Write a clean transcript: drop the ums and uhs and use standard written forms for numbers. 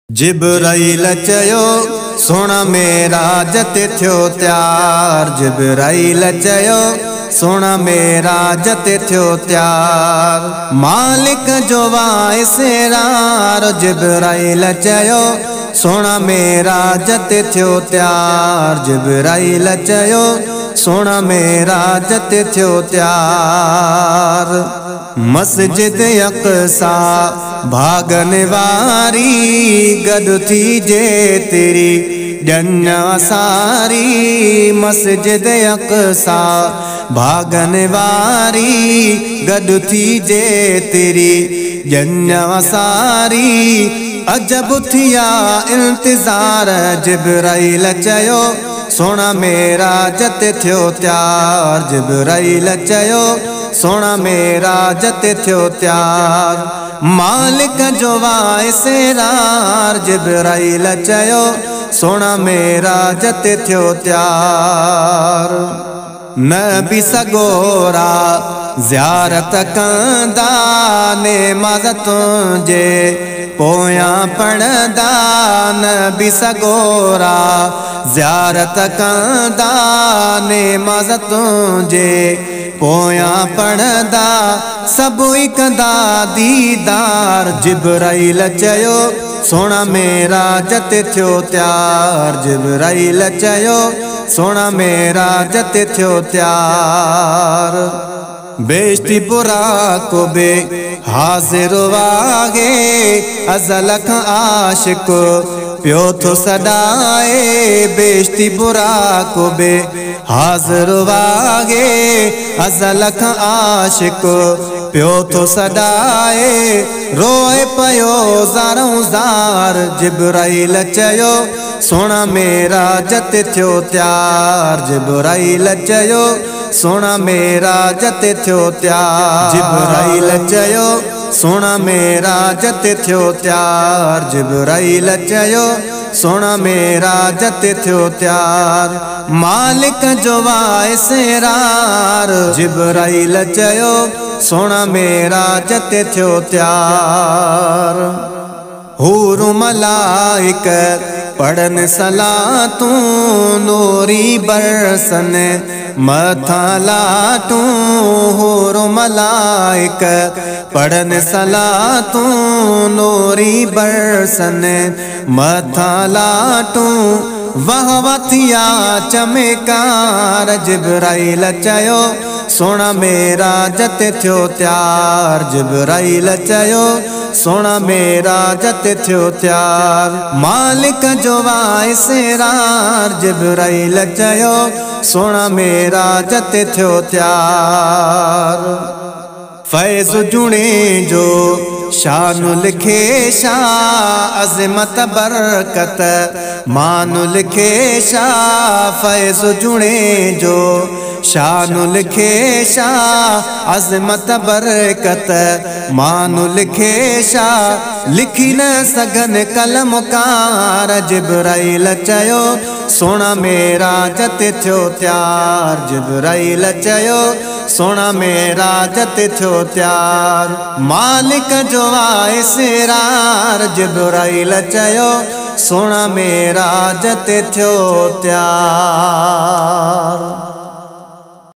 जिब्राइल चयो सोना मेराज ते थियो त्यार। जिब्राइल चयो सोना मेराज ते थियो त्यार। मालिक जो वाइसरार। जिब्राइल चयो सोना मेराज ते थियो त्यार। जिब्राइल चयो सोना मेराज ते थियो त्यार। मस्जिद अक़सा भागन वारी गॾु थी जे तेरी ॼञा सारी। मस्जिद अक़सा भागन वारी गॾु थी जे तेरी ॼञा सारी। अजब थिया इंतज़ार। जिब्राइल चयो सोना मेराज ते थियो त्यार। जिब्राइल चयो सोना मेराज ते थियो त्यार। मालिक जो वाइसरार। जिब्राइल चयो सोना मेराज ते थियो त्यार। नबी सगोरा ज़ियारत कंदा नेमाज़ तुंहिंजे पोयां पढ़ंदा। नबी सगोरा ज़ियारत कंदा नेमाज़ तुंहिंजे पोयां पढ़ंदा। सभु कंदा दीदार। जिब्राइल चयो सोना मेराज ते थियो त्यार। जिब्राइल चयो सोना मेराज ते थियो त्यार। बेश्ती बुरा को बे हाज़िर वागे अज़ल खां आशिक पियो थो सॾाए। बेश्ती बुरा को बे हाज़िर वागे अज़ल खां आशिक पियो थो सॾाए। रोए पयो ज़ारों ज़ार। जिब्राइल चयो सोना मेराज ते थियो त्यार। जिब्राइल चयो सोना मेराज ते थियो त्यार। जिब्राइल चयो सोना मेराज ते थियो त्यार। जिब्राइल चयो सोना मेराज ते थियो त्यार। मालिक जो वाइसरार। जिब्राइल चयो सोना मेराज ते थियो त्यार। हूर मलाइक पढ़न सलातूं नूरी बरसन मथा लाटूं। हूर मलाइक पढ़न सलातूं नूरी बरसन मथा लाटूं। वाह वथिया चमकार। जिब्राइल चयो सोना मेराज ते थियो त्यार। जिब्राइल चयो सोना मेराज ते थियो त्यार। मालिक जो वाइसरार। जिब्राइल चयो सोना मेराज ते थियो त्यार। फैज़ जुणे जो शान लिखे शाह अज़मत बरकत मान लिखे शाह। फैज़ जुणे जो शान लिखे शाह अज़मत बरकत मान लिखे शाह। लिखी न सघन कलमकार। जिब्राइल चयो सोना मेराज ते थियो त्यार। जिब्राइल चयो सोना मेराज ते थियो त्यार। मालिक जो वाइसरार। जिब्राइल चयो सोना मेराज ते थियो त्यार।